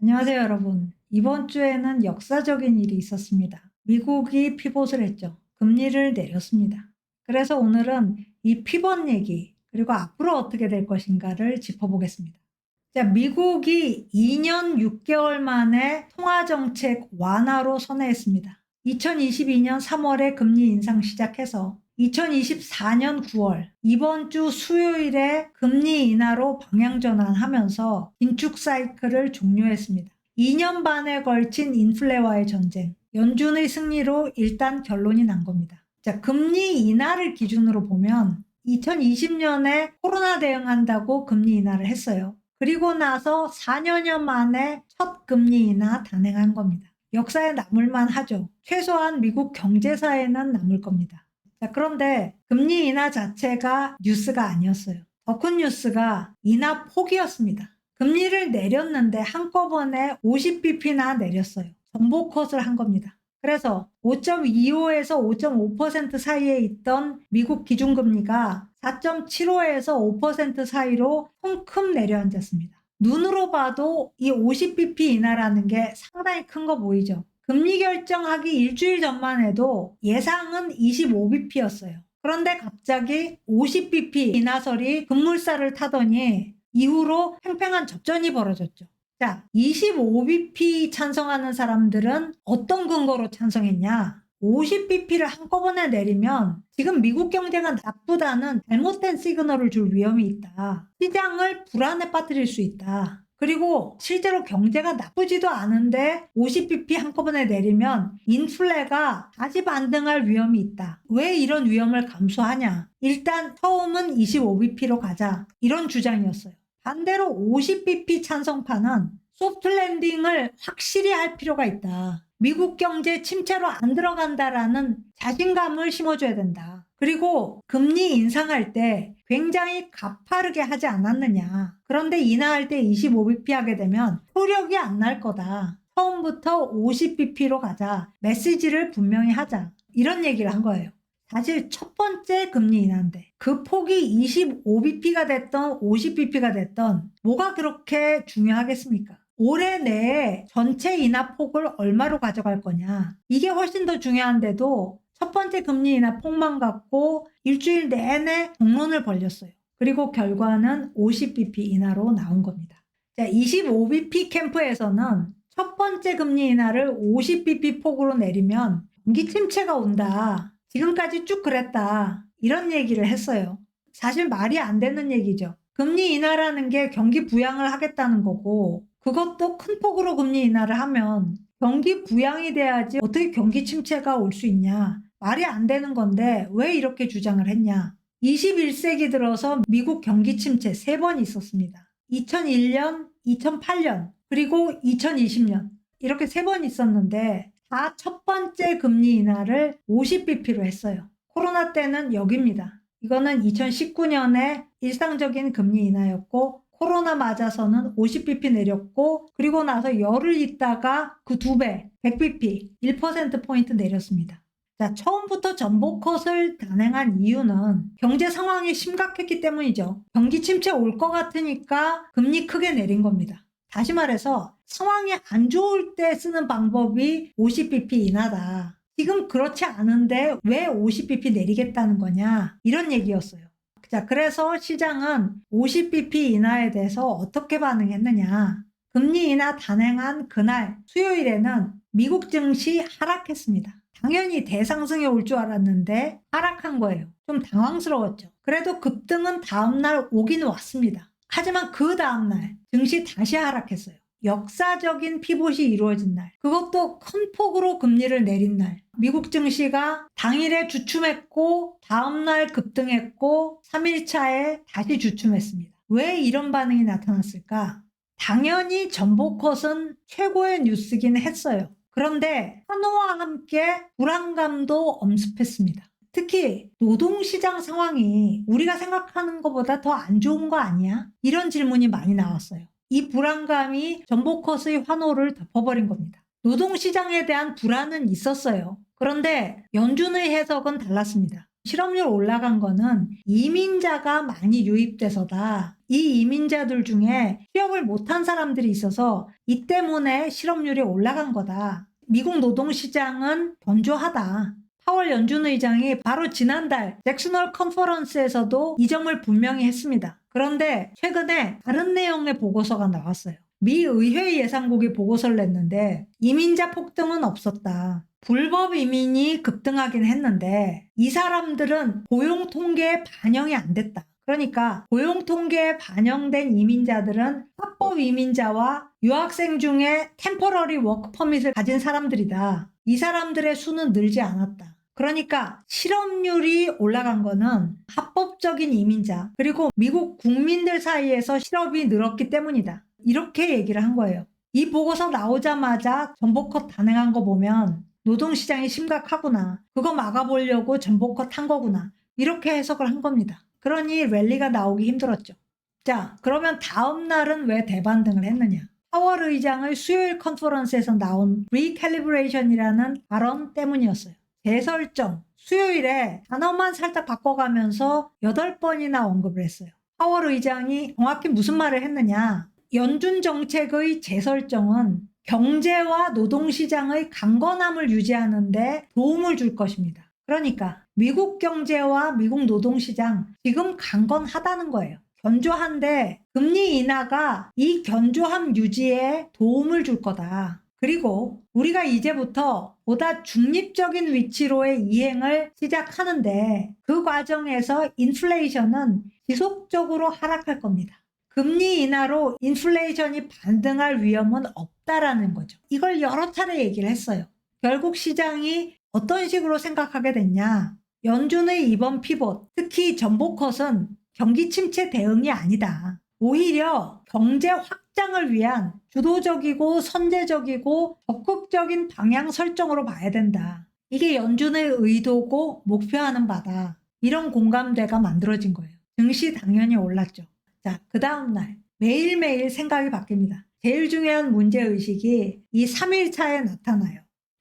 안녕하세요, 여러분. 이번 주에는 역사적인 일이 있었습니다. 미국이 피봇을 했죠. 금리를 내렸습니다. 그래서 오늘은 이 피벗 얘기, 그리고 앞으로 어떻게 될 것인가를 짚어보겠습니다. 자, 미국이 2년 6개월 만에 통화정책 완화로 선회했습니다. 2022년 3월에 금리 인상 시작해서 2024년 9월 이번 주 수요일에 금리 인하로 방향 전환하면서 긴축 사이클을 종료했습니다. 2년 반에 걸친 인플레와의 전쟁, 연준의 승리로 일단 결론이 난 겁니다. 자, 금리 인하를 기준으로 보면 2020년에 코로나 대응한다고 금리 인하를 했어요. 그리고 나서 4년여 만에 첫 금리 인하 단행한 겁니다. 역사에 남을만 하죠. 최소한 미국 경제사에는 남을 겁니다. 자, 그런데 금리 인하 자체가 뉴스가 아니었어요. 더 큰 뉴스가 인하 폭이었습니다. 금리를 내렸는데 한꺼번에 50bp나 내렸어요. 정보 컷을 한 겁니다. 그래서 5.25에서 5.5% 사이에 있던 미국 기준금리가 4.75에서 5% 사이로 통큼 내려앉았습니다. 눈으로 봐도 이 50bp 인하라는 게 상당히 큰 거 보이죠? 금리 결정하기 일주일 전만 해도 예상은 25bp였어요. 그런데 갑자기 50bp 인하설이 급물살을 타더니 이후로 팽팽한 접전이 벌어졌죠. 자, 25bp 찬성하는 사람들은 어떤 근거로 찬성했냐? 50bp를 한꺼번에 내리면 지금 미국 경제가 나쁘다는 잘못된 시그널을 줄 위험이 있다. 시장을 불안에 빠뜨릴 수 있다. 그리고 실제로 경제가 나쁘지도 않은데 50bp 한꺼번에 내리면 인플레가 다시 반등할 위험이 있다. 왜 이런 위험을 감수하냐? 일단 처음은 25bp로 가자. 이런 주장이었어요. 반대로 50bp 찬성파는 소프트 랜딩을 확실히 할 필요가 있다. 미국 경제 침체로 안 들어간다라는 자신감을 심어줘야 된다. 그리고 금리 인상할 때 굉장히 가파르게 하지 않았느냐. 그런데 인하할 때 25bp 하게 되면 효력이 안 날 거다. 처음부터 50bp로 가자. 메시지를 분명히 하자. 이런 얘기를 한 거예요. 사실 첫 번째 금리 인하인데 그 폭이 25bp가 됐던 50bp가 됐던 뭐가 그렇게 중요하겠습니까? 올해 내에 전체 인하 폭을 얼마로 가져갈 거냐. 이게 훨씬 더 중요한데도 첫 번째 금리 인하 폭만 갖고 일주일 내내 공론을 벌렸어요. 그리고 결과는 50bp 인하로 나온 겁니다. 자, 25bp 캠프에서는 첫 번째 금리 인하를 50bp 폭으로 내리면 경기 침체가 온다. 지금까지 쭉 그랬다. 이런 얘기를 했어요. 사실 말이 안 되는 얘기죠. 금리 인하라는 게 경기 부양을 하겠다는 거고 그것도 큰 폭으로 금리 인하를 하면 경기 부양이 돼야지 어떻게 경기 침체가 올 수 있냐. 말이 안 되는 건데 왜 이렇게 주장을 했냐. 21세기 들어서 미국 경기 침체 3번 있었습니다. 2001년, 2008년, 그리고 2020년 이렇게 3번 있었는데 다 첫 번째 금리 인하를 50bp로 했어요. 코로나 때는 여기입니다. 이거는 2019년에 일상적인 금리 인하였고 코로나 맞아서는 50bp 내렸고 그리고 나서 열흘 있다가 그 2배 100bp 1%포인트 내렸습니다. 자, 처음부터 전복 컷을 단행한 이유는 경제 상황이 심각했기 때문이죠. 경기 침체 올 것 같으니까 금리 크게 내린 겁니다. 다시 말해서 상황이 안 좋을 때 쓰는 방법이 50bp 인하다. 지금 그렇지 않은데 왜 50bp 내리겠다는 거냐 이런 얘기였어요. 자, 그래서 시장은 50bp 인하에 대해서 어떻게 반응했느냐. 금리 인하 단행한 그날 수요일에는 미국 증시 하락했습니다. 당연히 대상승에 올 줄 알았는데 하락한 거예요. 좀 당황스러웠죠. 그래도 급등은 다음날 오긴 왔습니다. 하지만 그 다음날 증시 다시 하락했어요. 역사적인 피봇이 이루어진 날, 그것도 큰 폭으로 금리를 내린 날, 미국 증시가 당일에 주춤했고 다음날 급등했고 3일차에 다시 주춤했습니다. 왜 이런 반응이 나타났을까? 당연히 전복컷은 최고의 뉴스긴 했어요. 그런데 환호와 함께 불안감도 엄습했습니다. 특히 노동시장 상황이 우리가 생각하는 것보다 더 안 좋은 거 아니야? 이런 질문이 많이 나왔어요. 이 불안감이 전복컷의 환호를 덮어버린 겁니다. 노동시장에 대한 불안은 있었어요. 그런데 연준의 해석은 달랐습니다. 실업률 올라간 거는 이민자가 많이 유입돼서다. 이 이민자들 중에 취업을 못한 사람들이 있어서 이 때문에 실업률이 올라간 거다. 미국 노동시장은 견조하다. 파월 연준 의장이 바로 지난달 잭슨홀 컨퍼런스에서도 이 점을 분명히 했습니다. 그런데 최근에 다른 내용의 보고서가 나왔어요. 미 의회 예산국이 보고서를 냈는데 이민자 폭등은 없었다. 불법 이민이 급등하긴 했는데 이 사람들은 고용 통계에 반영이 안 됐다. 그러니까 고용 통계에 반영된 이민자들은 합법 이민자와 유학생 중에 템퍼러리 워크 퍼밋을 가진 사람들이다. 이 사람들의 수는 늘지 않았다. 그러니까 실업률이 올라간 거는 합법적인 이민자 그리고 미국 국민들 사이에서 실업이 늘었기 때문이다. 이렇게 얘기를 한 거예요. 이 보고서 나오자마자 전복컷 단행한 거 보면 노동시장이 심각하구나. 그거 막아보려고 전복컷 한 거구나. 이렇게 해석을 한 겁니다. 그러니 랠리가 나오기 힘들었죠. 자, 그러면 다음 날은 왜 대반등을 했느냐? 파월 의장의 수요일 컨퍼런스에서 나온 리캘리브레이션이라는 발언 때문이었어요. 재설정, 수요일에 단어만 살짝 바꿔가면서 8번이나 언급을 했어요. 파월 의장이 정확히 무슨 말을 했느냐? 연준 정책의 재설정은 경제와 노동시장의 강건함을 유지하는 데 도움을 줄 것입니다. 그러니까 미국 경제와 미국 노동시장 지금 강건하다는 거예요. 견조한데 금리 인하가 이 견조함 유지에 도움을 줄 거다. 그리고 우리가 이제부터 보다 중립적인 위치로의 이행을 시작하는데 그 과정에서 인플레이션은 지속적으로 하락할 겁니다. 금리 인하로 인플레이션이 반등할 위험은 없다라는 거죠. 이걸 여러 차례 얘기를 했어요. 결국 시장이 어떤 식으로 생각하게 됐냐. 연준의 이번 피봇, 특히 전복컷은 경기 침체 대응이 아니다. 오히려 경제 확장을 위한 주도적이고 선제적이고 적극적인 방향 설정으로 봐야 된다. 이게 연준의 의도고 목표하는 바다. 이런 공감대가 만들어진 거예요. 증시 당연히 올랐죠. 자, 그 다음날 매일매일 생각이 바뀝니다. 제일 중요한 문제의식이 이 3일차에 나타나요.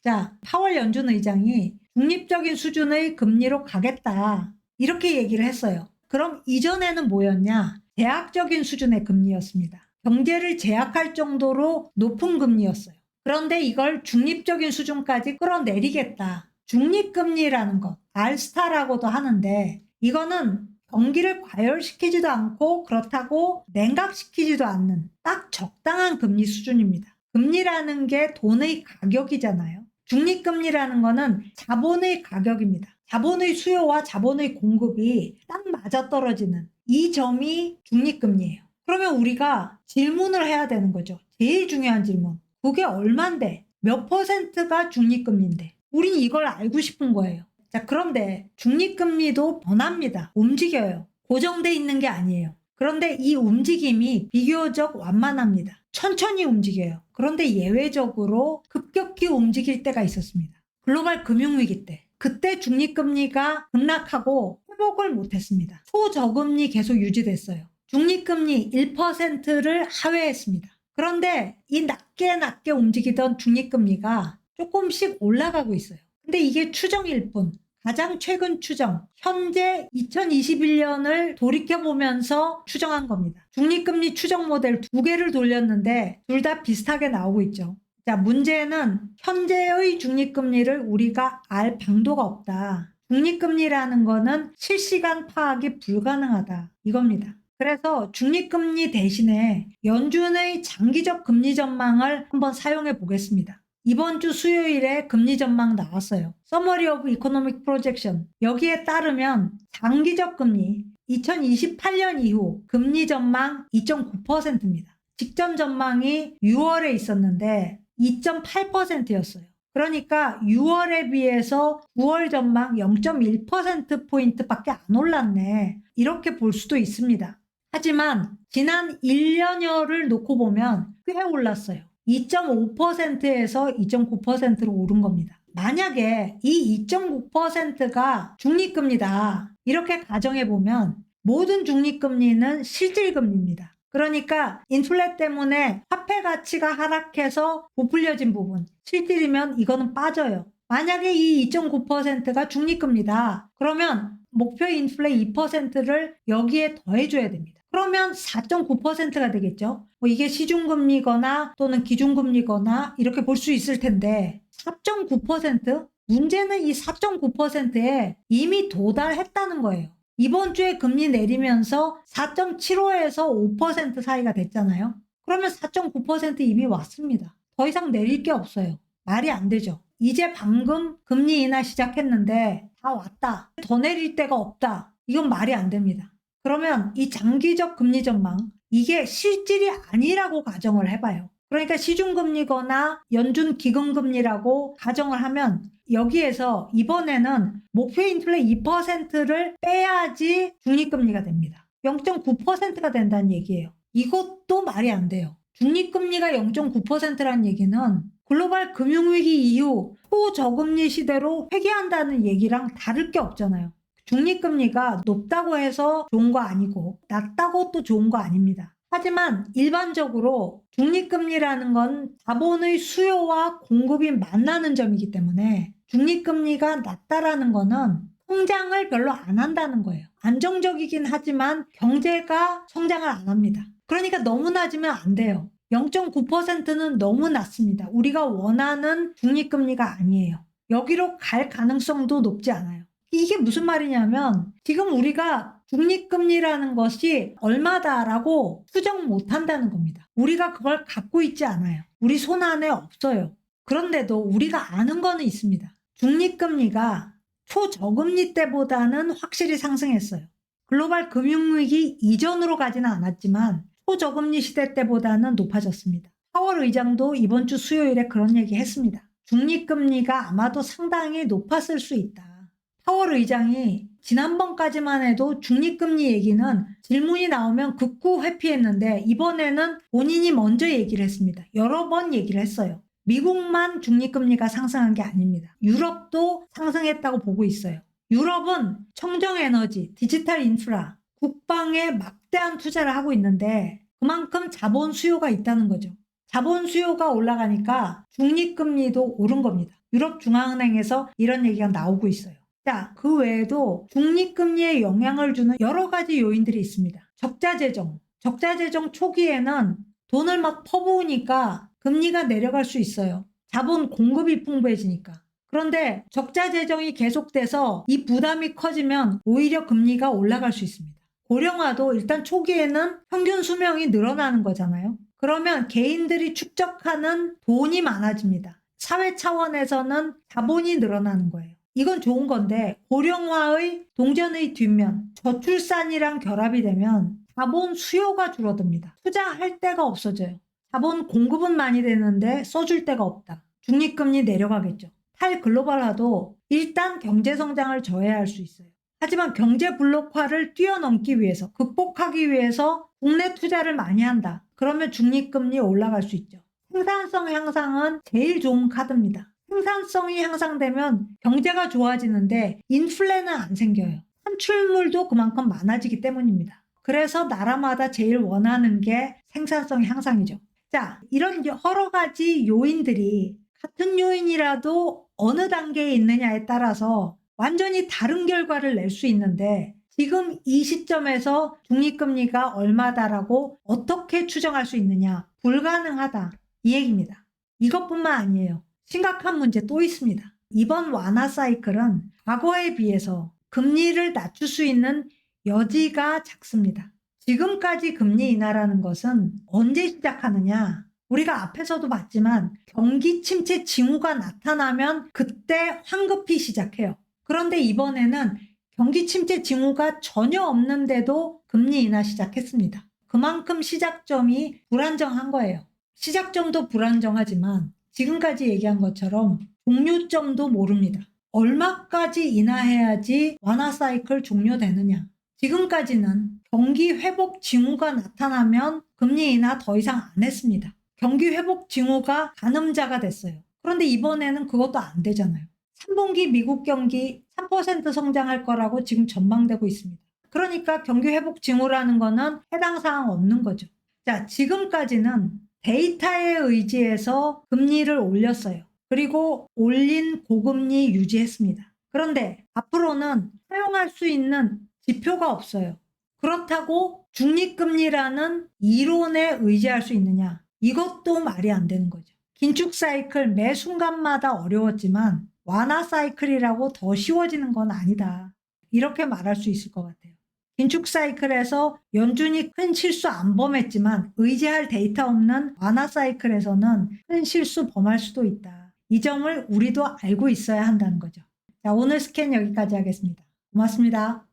자, 파월 연준 의장이 중립적인 수준의 금리로 가겠다. 이렇게 얘기를 했어요. 그럼 이전에는 뭐였냐? 제약적인 수준의 금리였습니다. 경제를 제약할 정도로 높은 금리였어요. 그런데 이걸 중립적인 수준까지 끌어내리겠다. 중립금리라는 것, 알스타라고도 하는데 이거는 경기를 과열시키지도 않고 그렇다고 냉각시키지도 않는 딱 적당한 금리 수준입니다. 금리라는 게 돈의 가격이잖아요. 중립금리라는 거는 자본의 가격입니다. 자본의 수요와 자본의 공급이 딱 맞아떨어지는 이 점이 중립금리예요. 그러면 우리가 질문을 해야 되는 거죠. 제일 중요한 질문. 그게 얼만데? 몇 퍼센트가 중립금리인데? 우린 이걸 알고 싶은 거예요. 자, 그런데 중립금리도 변합니다. 움직여요. 고정돼 있는 게 아니에요. 그런데 이 움직임이 비교적 완만합니다. 천천히 움직여요. 그런데 예외적으로 급격히 움직일 때가 있었습니다. 글로벌 금융위기 때. 그때 중립금리가 급락하고 회복을 못했습니다. 초저금리 계속 유지됐어요. 중립금리 1%를 하회했습니다. 그런데 이 낮게 움직이던 중립금리가 조금씩 올라가고 있어요. 근데 이게 추정일 뿐. 가장 최근 추정, 현재 2021년을 돌이켜보면서 추정한 겁니다. 중립금리 추정 모델 2개를 돌렸는데 둘 다 비슷하게 나오고 있죠. 자, 문제는 현재의 중립금리를 우리가 알 방도가 없다. 중립금리라는 거는 실시간 파악이 불가능하다. 이겁니다. 그래서 중립금리 대신에 연준의 장기적 금리 전망을 한번 사용해 보겠습니다. 이번 주 수요일에 금리 전망 나왔어요. Summary of Economic Projection. 여기에 따르면 장기적 금리 2028년 이후 금리 전망 2.9%입니다. 직전 전망이 6월에 있었는데 2.8%였어요. 그러니까 6월에 비해서 9월 전망 0.1%포인트밖에 안 올랐네. 이렇게 볼 수도 있습니다. 하지만 지난 1년여를 놓고 보면 꽤 올랐어요. 2.5%에서 2.9%로 오른 겁니다. 만약에 이 2.9%가 중립금리다. 이렇게 가정해보면 모든 중립금리는 실질금리입니다. 그러니까 인플레 때문에 화폐 가치가 하락해서 부풀려진 부분, 실질이면 이거는 빠져요. 만약에 이 2.9%가 중립금리다. 그러면 목표 인플레 2%를 여기에 더해줘야 됩니다. 그러면 4.9%가 되겠죠. 뭐 이게 시중금리거나 또는 기준금리거나 이렇게 볼 수 있을 텐데 4.9%? 문제는 이 4.9%에 이미 도달했다는 거예요. 이번 주에 금리 내리면서 4.75에서 5% 사이가 됐잖아요. 그러면 4.9% 이미 왔습니다. 더 이상 내릴 게 없어요. 말이 안 되죠. 이제 방금 금리 인하 시작했는데 다 왔다. 더 내릴 데가 없다. 이건 말이 안 됩니다. 그러면 이 장기적 금리 전망, 이게 실질이 아니라고 가정을 해봐요. 그러니까 시중금리거나 연준 기금금리라고 가정을 하면 여기에서 이번에는 목표 인플레 2%를 빼야지 중립금리가 됩니다. 0.9%가 된다는 얘기예요. 이것도 말이 안 돼요. 중립금리가 0.9%라는 얘기는 글로벌 금융위기 이후 초저금리 시대로 회귀한다는 얘기랑 다를 게 없잖아요. 중립금리가 높다고 해서 좋은 거 아니고 낮다고 또 좋은 거 아닙니다. 하지만 일반적으로 중립금리라는 건 자본의 수요와 공급이 만나는 점이기 때문에 중립금리가 낮다라는 거는 성장을 별로 안 한다는 거예요. 안정적이긴 하지만 경제가 성장을 안 합니다. 그러니까 너무 낮으면 안 돼요. 0.9%는 너무 낮습니다. 우리가 원하는 중립금리가 아니에요. 여기로 갈 가능성도 높지 않아요. 이게 무슨 말이냐면 지금 우리가 중립금리라는 것이 얼마다라고 수정 못한다는 겁니다. 우리가 그걸 갖고 있지 않아요. 우리 손 안에 없어요. 그런데도 우리가 아는 거는 있습니다. 중립금리가 초저금리 때보다는 확실히 상승했어요. 글로벌 금융위기 이전으로 가지는 않았지만 초저금리 시대 때보다는 높아졌습니다. 파월 의장도 이번 주 수요일에 그런 얘기 했습니다. 중립금리가 아마도 상당히 높았을 수 있다. 파월 의장이 지난번까지만 해도 중립금리 얘기는 질문이 나오면 극구 회피했는데 이번에는 본인이 먼저 얘기를 했습니다. 여러 번 얘기를 했어요. 미국만 중립금리가 상승한 게 아닙니다. 유럽도 상승했다고 보고 있어요. 유럽은 청정에너지, 디지털 인프라, 국방에 막대한 투자를 하고 있는데 그만큼 자본 수요가 있다는 거죠. 자본 수요가 올라가니까 중립금리도 오른 겁니다. 유럽중앙은행에서 이런 얘기가 나오고 있어요. 자, 그 외에도 중립금리에 영향을 주는 여러 가지 요인들이 있습니다. 적자재정 초기에는 돈을 막 퍼부으니까 금리가 내려갈 수 있어요. 자본 공급이 풍부해지니까. 그런데 적자재정이 계속돼서 이 부담이 커지면 오히려 금리가 올라갈 수 있습니다. 고령화도 일단 초기에는 평균 수명이 늘어나는 거잖아요. 그러면 개인들이 축적하는 돈이 많아집니다. 사회 차원에서는 자본이 늘어나는 거예요. 이건 좋은 건데 고령화의 동전의 뒷면 저출산이랑 결합이 되면 자본 수요가 줄어듭니다. 투자할 데가 없어져요. 자본 공급은 많이 되는데 써줄 데가 없다. 중립금리 내려가겠죠. 탈글로벌화도 일단 경제성장을 저해할 수 있어요. 하지만 경제 블록화를 뛰어넘기 위해서 극복하기 위해서 국내 투자를 많이 한다. 그러면 중립금리 올라갈 수 있죠. 생산성 향상은 제일 좋은 카드입니다. 생산성이 향상되면 경제가 좋아지는데 인플레는 안 생겨요. 산출물도 그만큼 많아지기 때문입니다. 그래서 나라마다 제일 원하는 게 생산성 향상이죠. 자, 이런 여러 가지 요인들이 같은 요인이라도 어느 단계에 있느냐에 따라서 완전히 다른 결과를 낼 수 있는데 지금 이 시점에서 중립금리가 얼마다라고 어떻게 추정할 수 있느냐? 불가능하다. 이 얘기입니다. 이것뿐만 아니에요. 심각한 문제 또 있습니다. 이번 완화 사이클은 과거에 비해서 금리를 낮출 수 있는 여지가 작습니다. 지금까지 금리 인하라는 것은 언제 시작하느냐? 우리가 앞에서도 봤지만 경기 침체 징후가 나타나면 그때 황급히 시작해요. 그런데 이번에는 경기 침체 징후가 전혀 없는데도 금리 인하 시작했습니다. 그만큼 시작점이 불안정한 거예요. 시작점도 불안정하지만 지금까지 얘기한 것처럼 종료점도 모릅니다. 얼마까지 인하해야지 완화 사이클 종료되느냐. 지금까지는 경기 회복 징후가 나타나면 금리 인하 더 이상 안 했습니다. 경기 회복 징후가 가늠자가 됐어요. 그런데 이번에는 그것도 안 되잖아요. 3분기 미국 경기 3% 성장할 거라고 지금 전망되고 있습니다. 그러니까 경기 회복 징후라는 거는 해당 사항 없는 거죠. 자, 지금까지는 데이터에 의지해서 금리를 올렸어요. 그리고 올린 고금리 유지했습니다. 그런데 앞으로는 사용할 수 있는 지표가 없어요. 그렇다고 중립금리라는 이론에 의지할 수 있느냐? 이것도 말이 안 되는 거죠. 긴축 사이클 매 순간마다 어려웠지만 완화 사이클이라고 더 쉬워지는 건 아니다. 이렇게 말할 수 있을 것 같아요. 긴축 사이클에서 연준이 큰 실수 안 범했지만 의지할 데이터 없는 완화 사이클에서는 큰 실수 범할 수도 있다. 이 점을 우리도 알고 있어야 한다는 거죠. 자, 오늘 스캔 여기까지 하겠습니다. 고맙습니다.